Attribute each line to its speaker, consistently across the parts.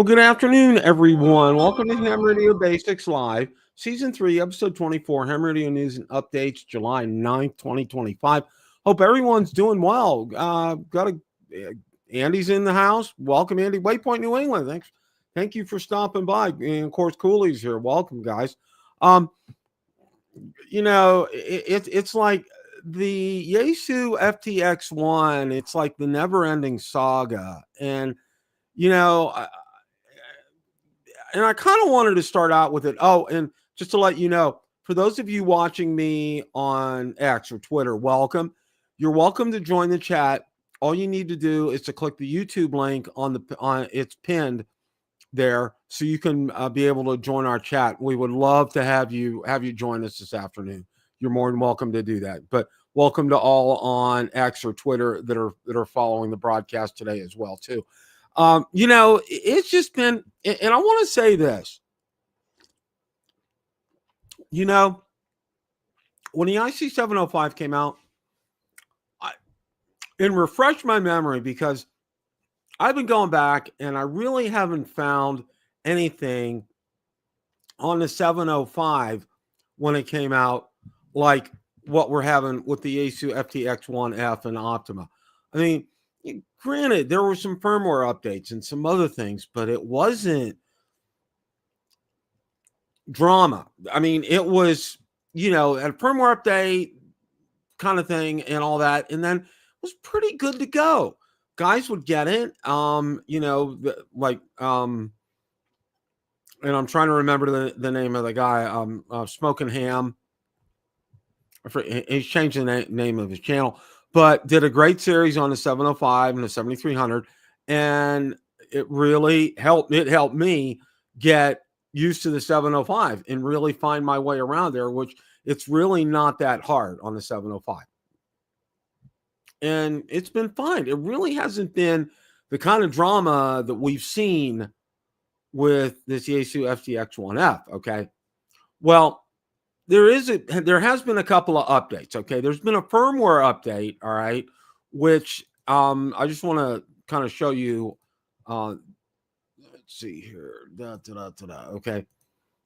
Speaker 1: good afternoon, everyone. Welcome to Ham Radio Basics Live, Season 3, Episode 24, Ham Radio News and Updates, July 9th, 2025. Hope everyone's doing well. Andy's in the house. Welcome, Andy. Waypoint, New England. Thank you for stopping by. And, of course, Cooley's here. Welcome, guys. It's like the Yaesu FTX one. It's like the never-ending saga. And, and I kind of wanted to start out with it. Oh, and just to let you know, for those of you watching me on X or Twitter, welcome. You're welcome to join the chat. All you need to do is to click the YouTube link on it's pinned there, so you can be able to join our chat. We would love to have you join us this afternoon. You're more than welcome to do that. But welcome to all on X or Twitter that are following the broadcast today as well too. It's just been, and I want to say this, when the IC 705 came out, and refresh my memory, because I've been going back and I really haven't found anything on the 705 when it came out like what we're having with the Yaesu FTX 1F and Optima. I mean, granted, there were some firmware updates and some other things, but it wasn't drama. I mean, it was, a firmware update kind of thing and all that, and then it was pretty good to go. Guys would get it, and I'm trying to remember the name of the guy, Smoking Ham. He's changed the name of his channel, but did a great series on the 705 and the 7300, and it really helped. It helped me get used to the 705 and really find my way around there, which it's really not that hard on the 705. And it's been fine. It really hasn't been the kind of drama that we've seen with this Yaesu FTX 1F. Okay. Well, there has been a couple of updates. Okay. There's been a firmware update. All right. Which I just want to kind of show you. Let's see here. Okay.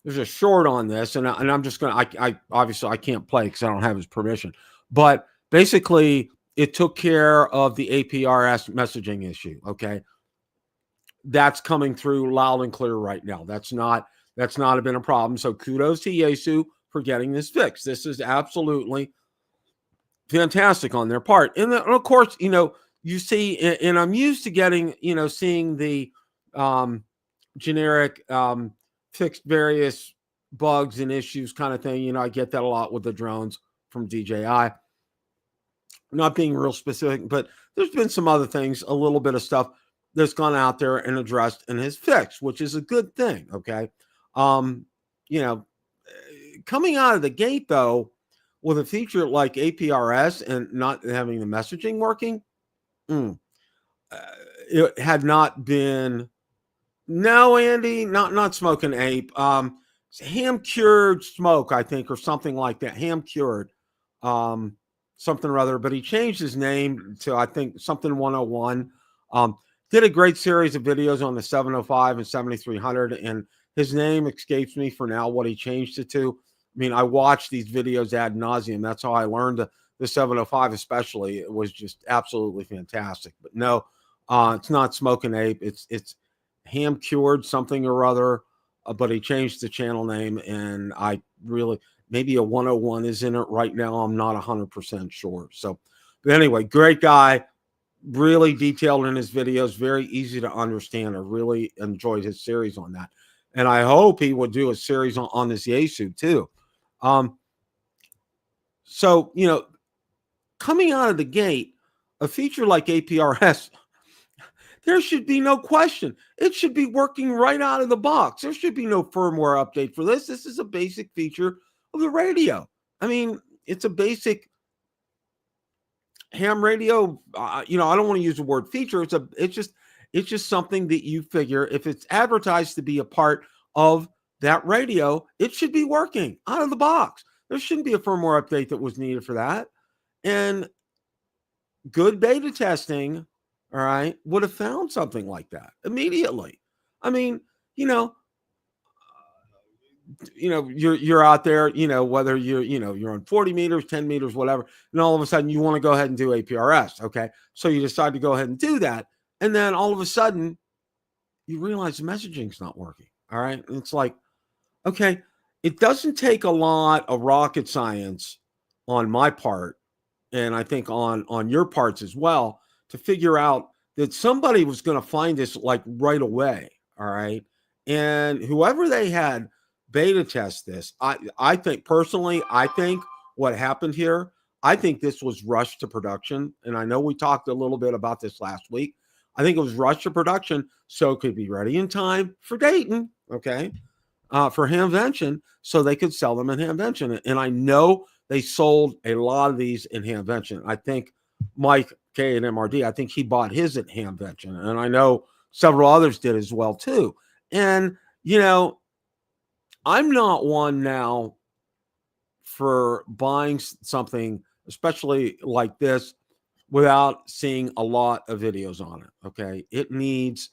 Speaker 1: There's a short on this, and I'm just going to, I obviously I can't play because I don't have his permission, but basically it took care of the APRS messaging issue. Okay. That's coming through loud and clear right now. That's not been a problem. So kudos to Yaesu for getting this fixed. This is absolutely fantastic on their part. And then, of course, you see, and I'm used to getting, seeing the generic fixed various bugs and issues kind of thing. I get that a lot with the drones from DJI. Not being real specific, but there's been some other things, a little bit of stuff that's gone out there and addressed and has fixed, which is a good thing. Okay. Coming out of the gate though, with a feature like APRS and not having the messaging working, it had not been. No, Andy, not Smoking Ape. Ham Cured Smoke, I think, or something like that. Ham Cured. Something or other, but he changed his name to, I think, something 101. Did a great series of videos on the 705 and 7300, and his name escapes me for now what he changed it to. I mean, I watched these videos ad nauseum. That's how I learned the 705 especially. It was just absolutely fantastic. But no, it's not Smoking Ape. It's Ham Cured something or other, but he changed the channel name, and I really... Maybe a 101 is in it right now. I'm not 100% sure. So, but anyway, great guy, really detailed in his videos, very easy to understand. I really enjoyed his series on that. And I hope he would do a series on this Yaesu too. So, coming out of the gate, a feature like APRS, there should be no question. It should be working right out of the box. There should be no firmware update for this. This is a basic feature of the radio. I mean, it's a basic ham radio. I don't want to use the word feature. It's just something that you figure if it's advertised to be a part of that radio, it should be working out of the box. There shouldn't be a firmware update that was needed for that. And good beta testing, all right, would have found something like that immediately. I mean, you know, you're out there, whether you're on 40 meters, 10 meters, whatever, and all of a sudden you want to go ahead and do APRS. Okay. So you decide to go ahead and do that. And then all of a sudden you realize the messaging's not working. All right. And it's like, okay, it doesn't take a lot of rocket science on my part, and I think on your parts as well, to figure out that somebody was going to find this like right away. All right. And whoever they had beta test this, I think personally, I think what happened here, I think this was rushed to production. And I know we talked a little bit about this last week. I think it was rushed to production so it could be ready in time for Dayton. Okay. For Hamvention, so they could sell them in Hamvention. And I know they sold a lot of these in Hamvention. I think Mike K and MRD, I think he bought his at Hamvention. And I know several others did as well, too. And, I'm not one now for buying something, especially like this, without seeing a lot of videos on it. Okay. It needs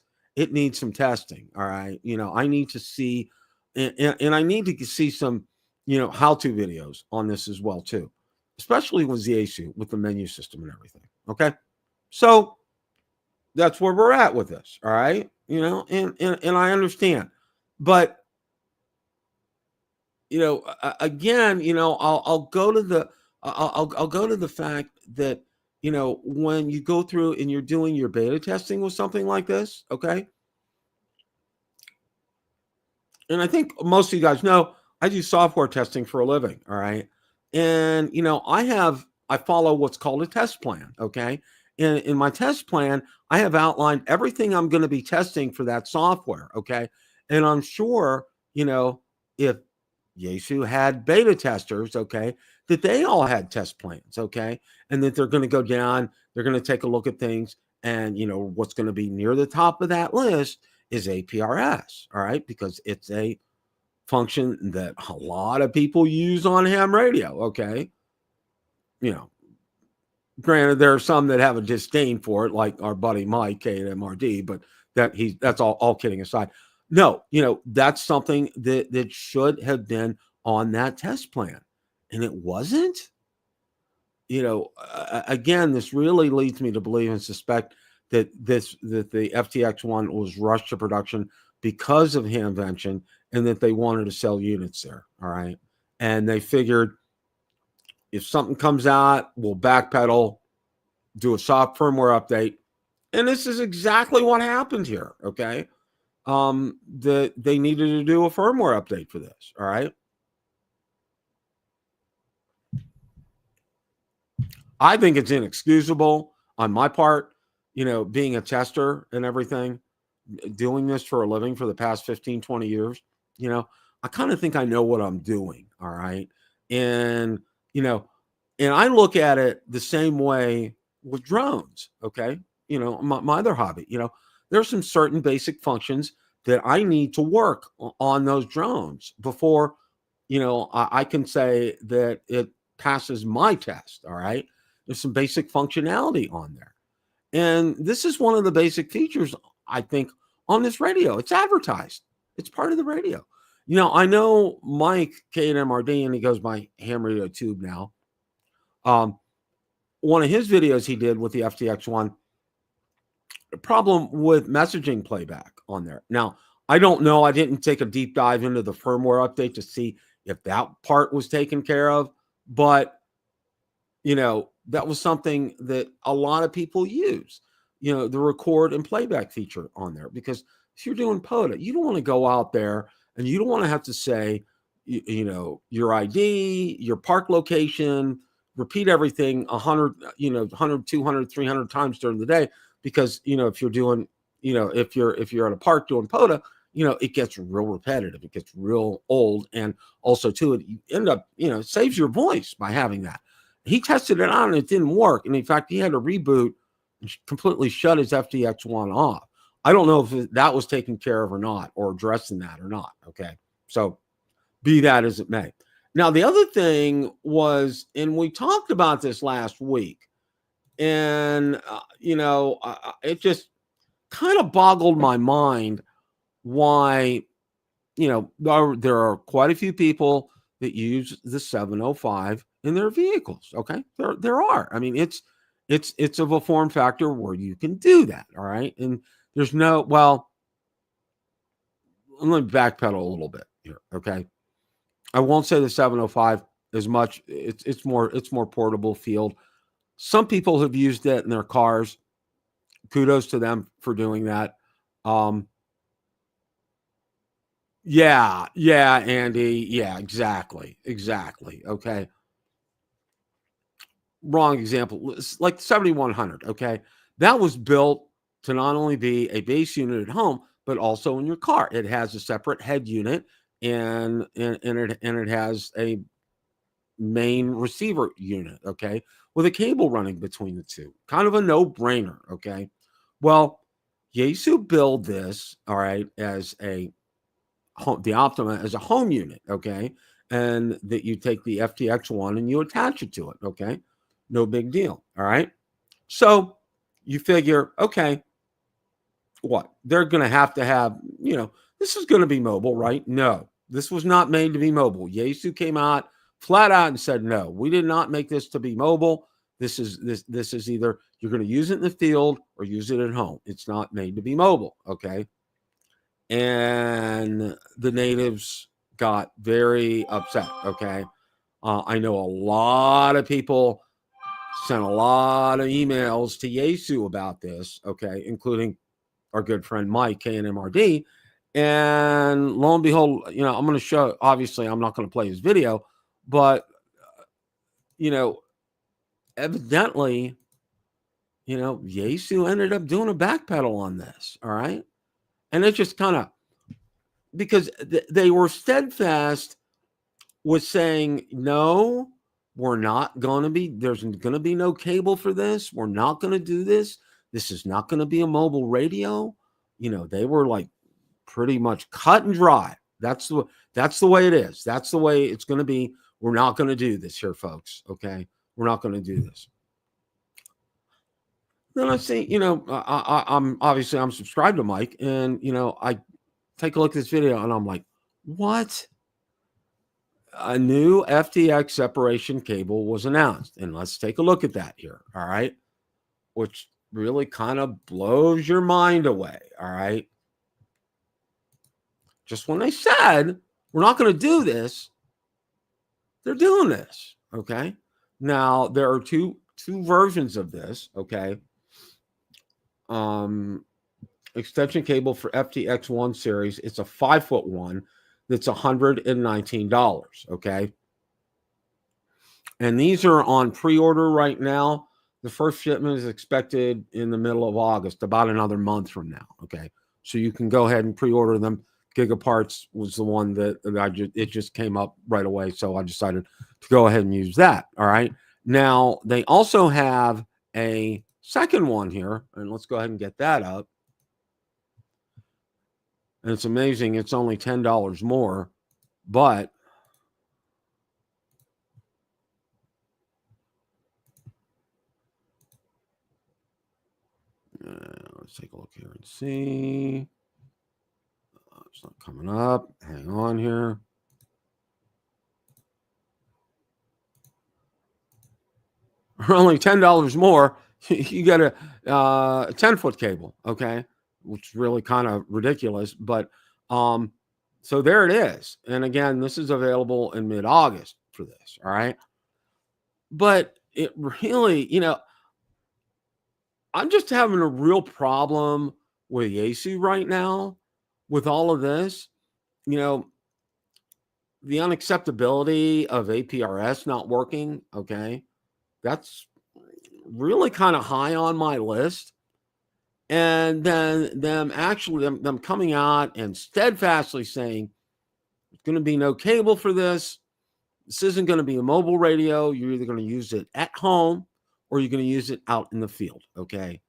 Speaker 1: some testing. All right. I need to see, and I need to see some, how-to videos on this as well, too, especially with Yaesu, with the menu system and everything. Okay. So that's where we're at with this. All right. And I understand, but again, I'll go to the, I'll go to the fact that, when you go through and you're doing your beta testing with something like this, okay? And I think most of you guys know I do software testing for a living, all right? And, I follow what's called a test plan, okay? In my test plan, I have outlined everything I'm going to be testing for that software, okay? And I'm sure, if Yaesu had beta testers, okay, that they all had test plans, okay, and that they're going to go down, they're going to take a look at things, and what's going to be near the top of that list is APRS, all right, because it's a function that a lot of people use on ham radio, okay. Granted, there are some that have a disdain for it, like our buddy Mike K at MRD, but that's all kidding aside. No, that's something that should have been on that test plan, and it wasn't. Again, this really leads me to believe and suspect that the FTX one was rushed to production because of Hamvention, and that they wanted to sell units there. All right, and they figured if something comes out, we'll backpedal, do a soft firmware update, and this is exactly what happened here. Okay. They needed to do a firmware update for this. All right. I think it's inexcusable on my part, being a tester and everything, doing this for a living for the past 15, 20 years, I kind of think I know what I'm doing. All right. And, and I look at it the same way with drones. Okay. My other hobby, there's some certain basic functions that I need to work on those drones before, I can say that it passes my test. All right. There's some basic functionality on there. And this is one of the basic features, I think, on this radio. It's advertised. It's part of the radio. I know Mike K and MRD, and he goes by Ham Radio Tube now. One of his videos he did with the FTX one, a problem with messaging playback on there. Now, I don't know. I didn't take a deep dive into the firmware update to see if that part was taken care of, but that was something that a lot of people use, the record and playback feature on there, because if you're doing POTA, you don't want to go out there and you don't want to have to say, your ID, your park location, repeat everything 100, 100, 200, 300 times during the day, because, if you're doing, if you're at a park doing POTA, it gets real repetitive. It gets real old. And also too, you end up, it saves your voice by having that. He tested it out and it didn't work. And in fact, he had to reboot and completely shut his FTX one off. I don't know if that was taken care of or not, or addressing that or not. Okay. So be that as it may. Now, the other thing was, and we talked about this last week, and, it just kind of boggled my mind why, there are quite a few people that use the 705 in their vehicles. Okay, there are. I mean, it's of a form factor where you can do that. All right, and there's no, well, let me backpedal a little bit here. Okay, I won't say the 705 as much. It's more portable field. Some people have used it in their cars. Kudos to them for doing that. Yeah, Andy. Yeah, exactly. Okay. Wrong example. It's like 7100. Okay. That was built to not only be a base unit at home, but also in your car. It has a separate head unit and it has a main receiver unit. Okay. With a cable running between the two. Kind of a no-brainer. Okay. Well, Yaesu built this, all right, as the Optima as a home unit, okay, and that you take the FTX one and you attach it to it, okay, no big deal, all right. So you figure, okay, what they're going to have, this is going to be mobile, right? No, this was not made to be mobile. Yaesu came out flat out and said, no, we did not make this to be mobile. This is either you're going to use it in the field or use it at home. It's not made to be mobile, okay. And the natives got very upset. Okay. I know a lot of people sent a lot of emails to Yaesu about this, okay, including our good friend Mike, KNMRD. And lo and behold, I'm going to show, obviously, I'm not going to play his video, but, evidently, Yaesu ended up doing a backpedal on this. All right. And it just kind of, because they were steadfast with saying, no, we're not going to be, there's going to be no cable for this. We're not going to do this. This is not going to be a mobile radio. They were like pretty much cut and dry. That's the way it is. That's the way it's going to be. We're not going to do this here, folks. Okay. We're not going to do this. Then I see, I'm subscribed to Mike, and, I take a look at this video and I'm like, what? A new FTX separation cable was announced. And let's take a look at that here. All right. Which really kind of blows your mind away. All right. Just when they said, we're not going to do this, they're doing this. Okay. Now there are two versions of this. Okay. Extension cable for FTX 1 series. It's a 5-foot one. That's $119, okay? And these are on pre-order right now. The first shipment is expected in the middle of August, about another month from now, okay? So you can go ahead and pre-order them. Gigaparts was the one that it just came up right away, so I decided to go ahead and use that, all right? Now, they also have a second one here, and let's go ahead and get that up. And it's amazing. It's only $10 more, but let's take a look here and see. It's not coming up. Hang on here. For only $10 more, you get a 10-foot cable, okay? Which is really kind of ridiculous, but so there it is. And again, this is available in mid-August for this, all right? But it really, I'm just having a real problem with Yaesu right now with all of this. The unacceptability of APRS not working, okay? That's really kind of high on my list. And then them coming out and steadfastly saying there's going to be no cable for this. This isn't going to be a mobile radio. You're either going to use it at home or you're going to use it out in the field. Okay.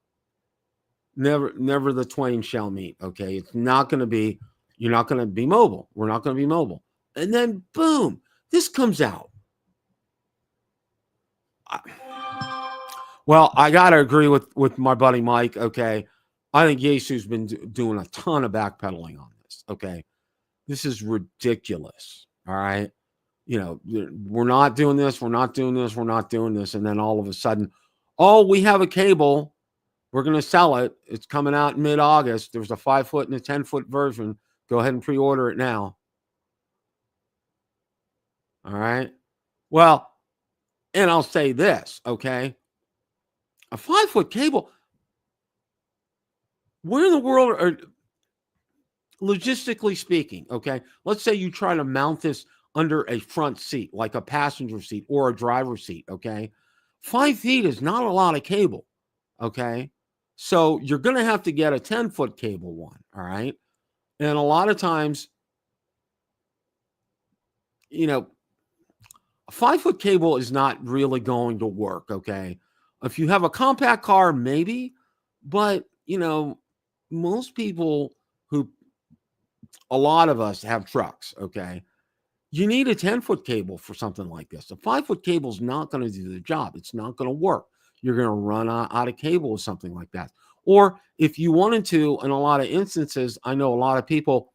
Speaker 1: Never the twain shall meet. Okay. It's not going to be, you're not going to be mobile. We're not going to be mobile. And then boom, this comes out. Well, I got to agree with my buddy Mike. Okay. I think Yaesu's been doing a ton of backpedaling on this. Okay. This is ridiculous. All right. We're not doing this. We're not doing this. We're not doing this. And then all of a sudden, oh, we have a cable. We're going to sell it. It's coming out mid-August. There's a 5-foot and a 10-foot version. Go ahead and pre-order it now. All right. Well, and I'll say this, okay? A 5-foot cable, where in the world are, logistically speaking, okay? Let's say you try to mount this under a front seat, like a passenger seat or a driver's seat, okay? 5 feet is not a lot of cable, okay? So you're going to have to get a 10-foot cable one, all right? And a lot of times, a 5-foot cable is not really going to work, okay? If you have a compact car, maybe, but, most people a lot of us have trucks, okay? You need a 10-foot cable for something like this. A 5-foot cable is not going to do the job. It's not going to work. You're going to run out of cable or something like that. Or if you wanted to, in a lot of instances, I know a lot of people,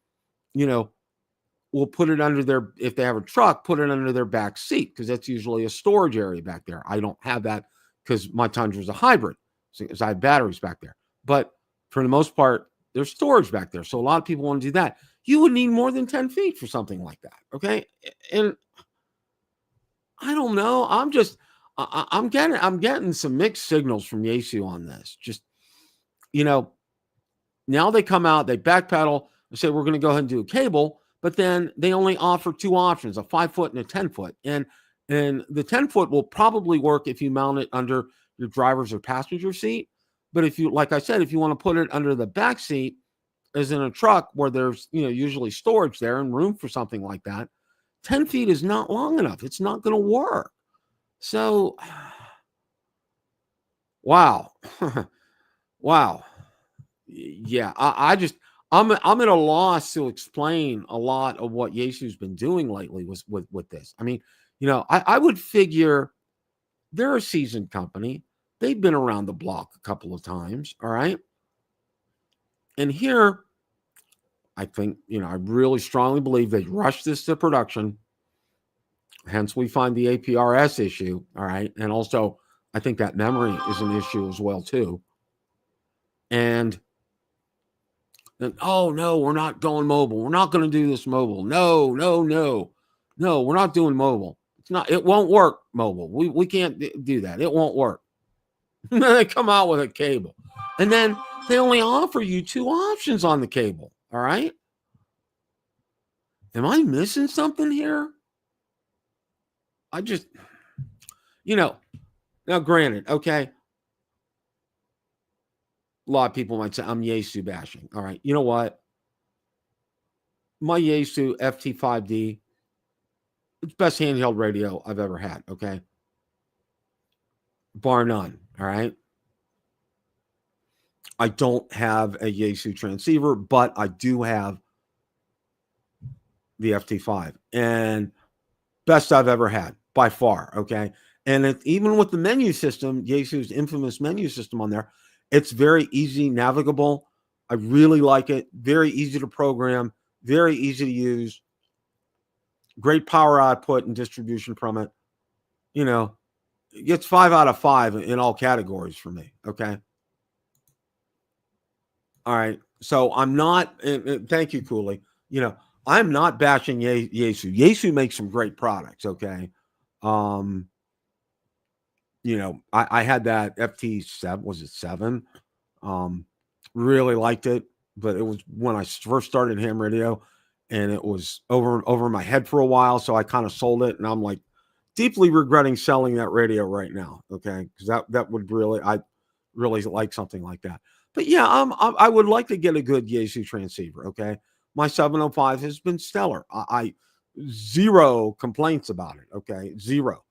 Speaker 1: will put it under if they have a truck, put it under their back seat, because that's usually a storage area back there. I don't have that because my Tundra is a hybrid, so I have batteries back there. But for the most part, there's storage back there. So a lot of people want to do that. You would need more than 10 feet for something like that. Okay. And I don't know. I'm getting some mixed signals from Yaesu on this. Just, now they come out, they backpedal and say, we're going to go ahead and do a cable, but then they only offer 2 options, a 5-foot and a 10-foot. And the 10-foot will probably work if you mount it under your driver's or passenger seat. But if you, like I said, if you want to put it under the back seat, as in a truck where there's, usually storage there and room for something like that, 10 feet is not long enough. It's not going to work. So, wow. Wow. Yeah, I'm at a loss to explain a lot of what Yaesu's been doing lately with this. I mean, I would figure they're a seasoned company. They've been around the block a couple of times, all right? And here, I think, I really strongly believe they rushed this to production. Hence, we find the APRS issue, all right? And also, I think that memory is an issue as well, too. And then, oh, no, we're not going mobile. We're not going to do this mobile. No, we're not doing mobile. It won't work mobile. We can't do that. It won't work. And then they come out with a cable. And then they only offer you 2 options on the cable. All right. Am I missing something here? I just, now granted, okay. A lot of people might say I'm Yaesu bashing. All right. You know what? My Yaesu FT5D, it's best handheld radio I've ever had. Okay. Bar none. All right. I don't have a Yaesu transceiver, but I do have the FT5 and best I've ever had by far. Okay. And even with the menu system, Yaesu's infamous menu system on there, it's very easy, navigable. I really like it. Very easy to program, very easy to use. Great power output and distribution from it. It gets 5 out of 5 in all categories for me. Okay. All right. So I'm not, thank you, Cooley. I'm not bashing Yaesu. Yaesu makes some great products. Okay. I had that FT7, was it 7? Really liked it, but it was when I first started ham radio and it was over my head for a while. So I kind of sold it and I'm like deeply regretting selling that radio right now. Okay. Cause that would I really like something like that. But yeah, I would like to get a good Yaesu transceiver. Okay. My 705 has been stellar. I zero complaints about it. Okay. Zero.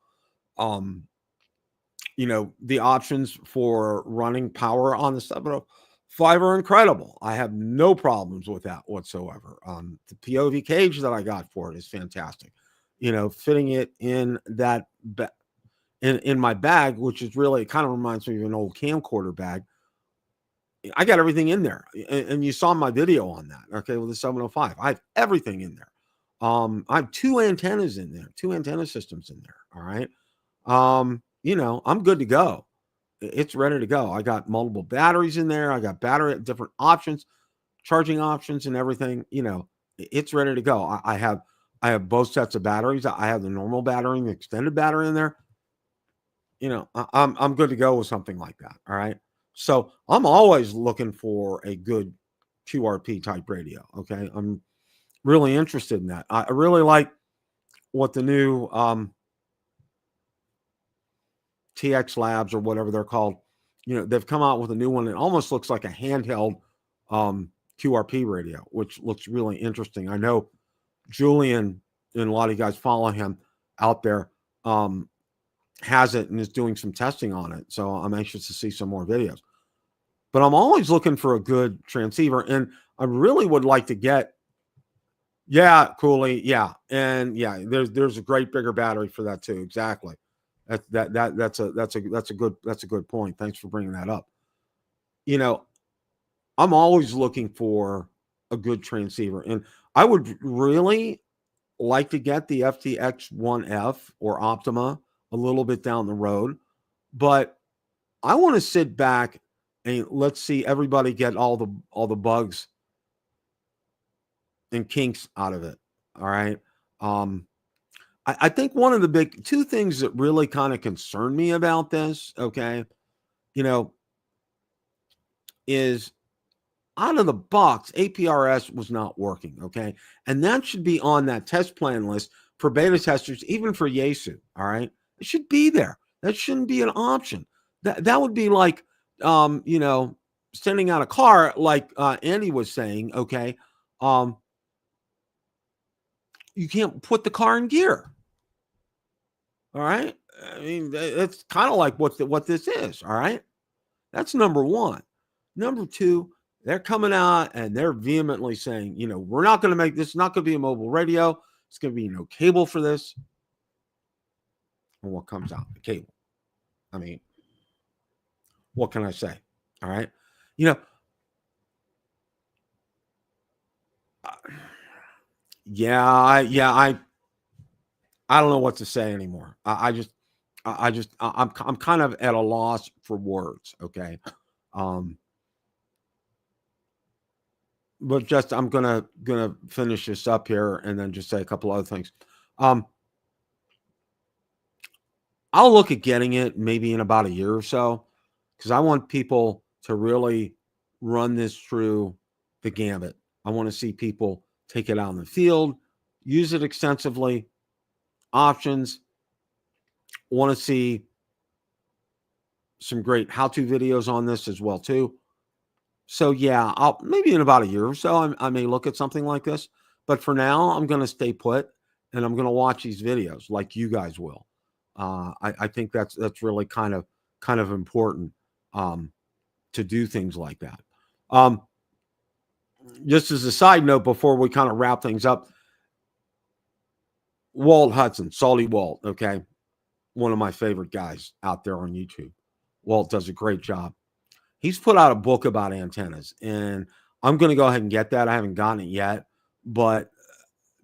Speaker 1: The options for running power on the 705 are incredible. I have no problems with that whatsoever. The POV cage that I got for it is fantastic. Fitting it in that in my bag, which is really, it kind of reminds me of an old camcorder bag. I got everything in there, and you saw my video on that. Okay, with the 705, I have everything in there. I have 2 antennas in there, 2 antenna systems in there. All right. I'm good to go. It's ready to go. I got multiple batteries in there. I got different options, charging options, and everything. It's ready to go. I have both sets of batteries. I have the normal battery and the extended battery in there. I'm good to go with something like that. All right. So I'm always looking for a good QRP type radio. Okay. I'm really interested in that. I really like what the new TX Labs or whatever they're called. They've come out with a new one that almost looks like a handheld QRP radio, which looks really interesting. I know Julian and a lot of you guys follow him out there has it and is doing some testing on it. So I'm anxious to see some more videos. But I'm always looking for a good transceiver, and I really would like to get. Yeah, Cooley. Yeah, and yeah, there's a great bigger battery for that too. Exactly. That's a good point. Thanks for bringing that up. I'm always looking for a good transceiver, and I would really like to get the FTX 1F or Optima a little bit down the road, but I want to sit back and let's see everybody get all the bugs and kinks out of it. All right. I think one of the big 2 things that really kind of concern me about this, okay, is out of the box, APRS was not working, okay? And that should be on that test plan list for beta testers, even for Yaesu, all right? It should be there. That shouldn't be an option. That would be like, sending out a car, like Andy was saying, okay? You can't put the car in gear, all right? I mean, that's kind of like what this is, all right? That's number 1. Number 2, they're coming out and they're vehemently saying, we're not going to make this, not going to be a mobile radio. It's going to be no cable for this. And what comes out? The cable. I mean, what can I say? All right. I don't know what to say anymore. I'm kind of at a loss for words. Okay. But just I'm gonna finish this up here and then just say a couple other things. I'll look at getting it maybe in about a year or so because I want people to really run this through the gambit. I want to see people take it out in the field, use it extensively, options. Want to see some great how-to videos on this as well too. So yeah, I'll maybe in about a year or so, I may look at something like this. But for now, I'm going to stay put and I'm going to watch these videos like you guys will. I think that's really kind of important to do things like that. Just as a side note, before we kind of wrap things up, Walt Hudson, Salty Walt, okay, one of my favorite guys out there on YouTube. Walt does a great job. He's put out a book about antennas, and I'm going to go ahead and get that. I haven't gotten it yet, but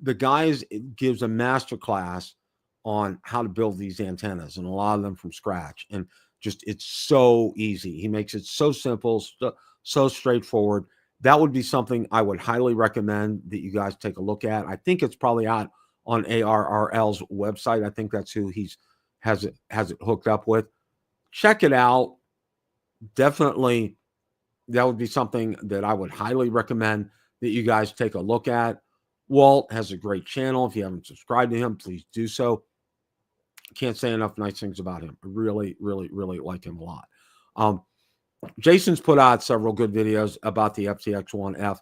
Speaker 1: the guy gives a master class on how to build these antennas, and a lot of them from scratch. And just it's so easy. He makes it so simple, so straightforward. That would be something I would highly recommend that you guys take a look at. I think it's probably out on ARRL's website. I think that's who has it hooked up with. Check it out. Definitely, that would be something that I would highly recommend that you guys take a look at. Walt has a great channel. If you haven't subscribed to him, please do so. Can't say enough nice things about him. I really, really, really like him a lot. Jason's put out several good videos about the FTX1F.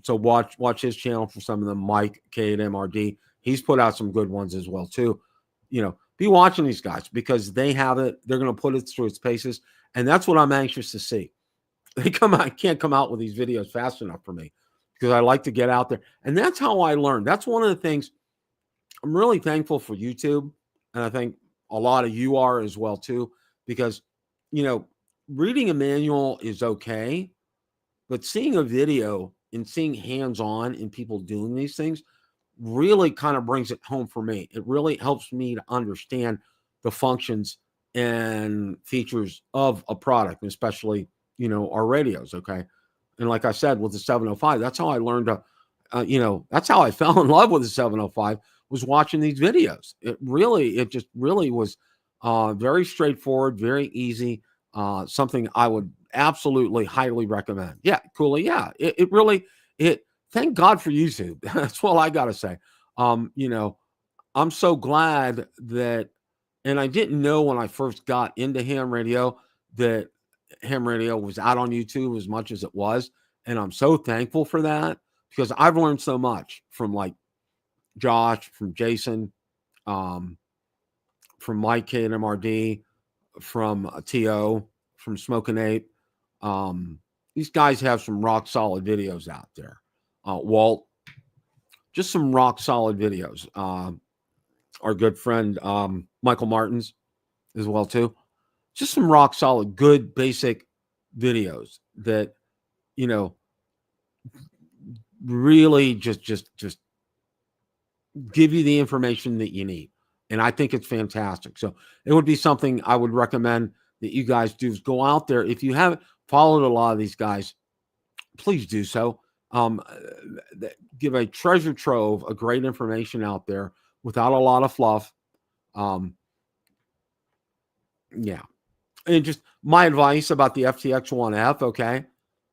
Speaker 1: So watch his channel for some of them. Mike K8MRD. He's put out some good ones as well too. Be watching these guys because they have it. They're going to put it through its paces, and that's what I'm anxious to see. They can't come out with these videos fast enough for me because I like to get out there, and that's how I learn. That's one of the things I'm really thankful for YouTube, and I think a lot of you are as well too, because reading a manual is okay, but seeing a video and seeing hands-on and people doing these things really kind of brings it home for me. It really helps me to understand the functions and features of a product, especially, our radios. Okay. And like I said, with the 705, that's how I learned to, that's how I fell in love with the 705, was watching these videos. It just really was very straightforward, very easy, something I would absolutely highly recommend. Yeah, Cooley. Yeah, it really, thank God for YouTube. That's all I got to say. I'm so glad that, and I didn't know when I first got into ham radio that ham radio was out on YouTube as much as it was. And I'm so thankful for that, because I've learned so much from like Josh, from Jason, um, from Mike K and MRD, from TO, from Smoking Ape. These guys have some rock solid videos out there. Walt, just some rock solid videos. Our good friend Michael Martins as well too. Just some rock solid, good, basic videos that really just give you the information that you need. And I think it's fantastic. So it would be something I would recommend that you guys do, is go out there. If you haven't followed a lot of these guys, please do so. Give a treasure trove of great information out there without a lot of fluff. Yeah. And just my advice about the FTX 1F, okay?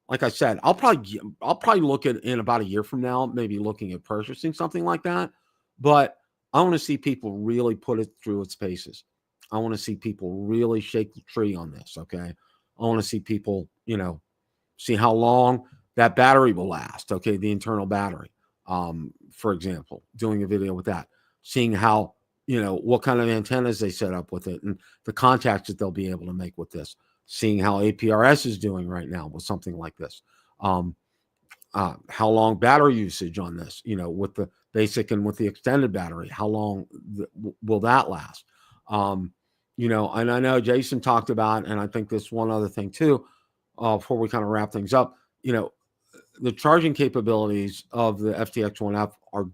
Speaker 1: Like I said, I'll probably look at, in about a year from now, maybe looking at purchasing something like that. But I want to see people really put it through its paces. I want to see people really shake the tree on this, okay? I want to see people, see how long that battery will last, okay? The internal battery, for example, doing a video with that, seeing how, what kind of antennas they set up with it and the contacts that they'll be able to make with this, seeing how APRS is doing right now with something like this. How long battery usage on this, with the basic and with the extended battery, how long will that last? And I know Jason talked about, and I think this one other thing too, before we kind of wrap things up, the charging capabilities of the FTX 1F are,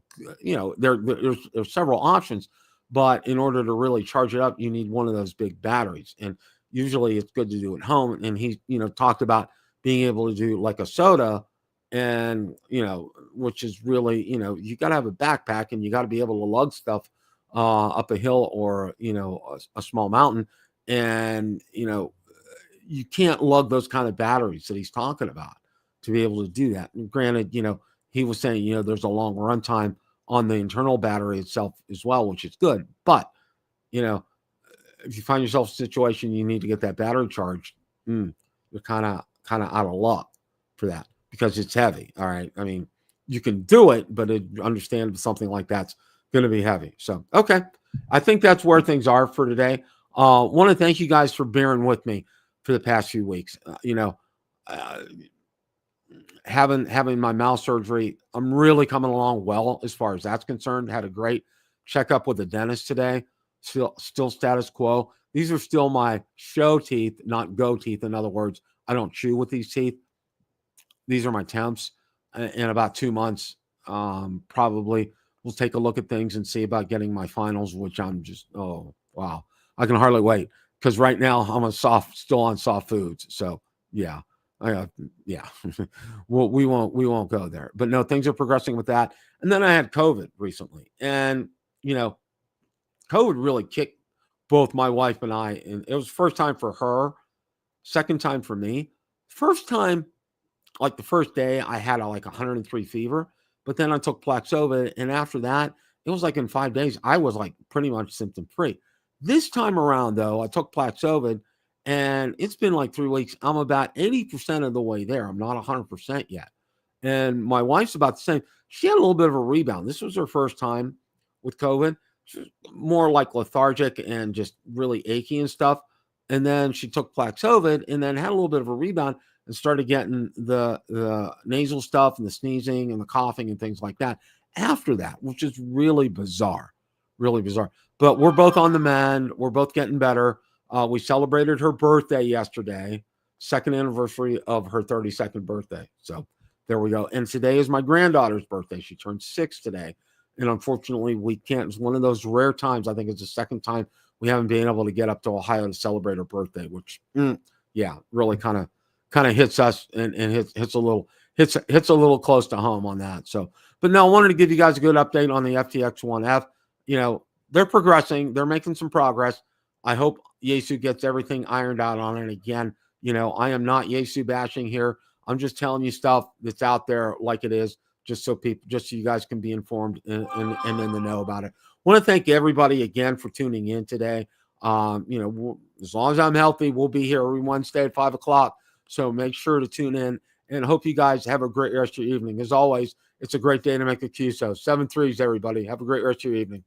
Speaker 1: there's several options, but in order to really charge it up, you need one of those big batteries. And usually it's good to do at home. And he, talked about being able to do like a soda, and, which is really, you got to have a backpack and you got to be able to lug stuff up a hill or, a small mountain. And, you can't lug those kind of batteries that he's talking about to be able to do that. And granted, he was saying, there's a long runtime on the internal battery itself as well, which is good. But, if you find yourself in a situation you need to get that battery charged, you're kind of out of luck for that, because it's heavy. All right. I mean, you can do it, but understand something like that's going to be heavy. So, okay. I think that's where things are for today. Want to thank you guys for bearing with me for the past few weeks. Having my mouth surgery, I'm really coming along well as far as that's concerned. Had a great checkup with the dentist today. Still status quo. These are still my show teeth, not go teeth. In other words, I don't chew with these teeth. These are my temps. In about 2 months, probably we'll take a look at things and see about getting my finals, which I'm just, oh, wow. I can hardly wait, because right now I'm still on soft foods. So yeah. Yeah. Well, we won't go there, but no, things are progressing with that. And then I had COVID recently, and, COVID really kicked both my wife and I. And it was first time for her, second time for me. First time, like the first day, I had like 103 fever, but then I took Plaxova, and after that, it was like in 5 days, I was like pretty much symptom free. This time around, though, I took Plaxova, and it's been like 3 weeks. I'm about 80% of the way there. I'm not 100% yet. And my wife's about the same. She had a little bit of a rebound. This was her first time with COVID. She was more like lethargic and just really achy and stuff. And then she took Plaxova and then had a little bit of a rebound and started getting the nasal stuff and the sneezing and the coughing and things like that after that, which is really bizarre. Really bizarre. But we're both on the mend. We're both getting better. We celebrated her birthday yesterday. second anniversary of her 32nd birthday. So there we go. And today is my granddaughter's birthday. She turned 6 today. And unfortunately, we can't. It's one of those rare times. I think it's the second time we haven't been able to get up to Ohio to celebrate her birthday, which, yeah, really kind of hits us and hits a little close to home on that. So, but no, I wanted to give you guys a good update on the FTX 1F. You know, they're progressing. They're making some progress. I hope Yaesu gets everything ironed out on it. Again, you know, I am not Yaesu bashing here. I'm just telling you stuff that's out there like it is, just so you guys can be informed and in the know about it. I want to thank everybody again for tuning in today. You know, as long as I'm healthy, we'll be here every Wednesday at 5:00. So make sure to tune in, and hope you guys have a great rest of your evening. As always, it's a great day to make a QSO. 7 3s, everybody. Have a great rest of your evening.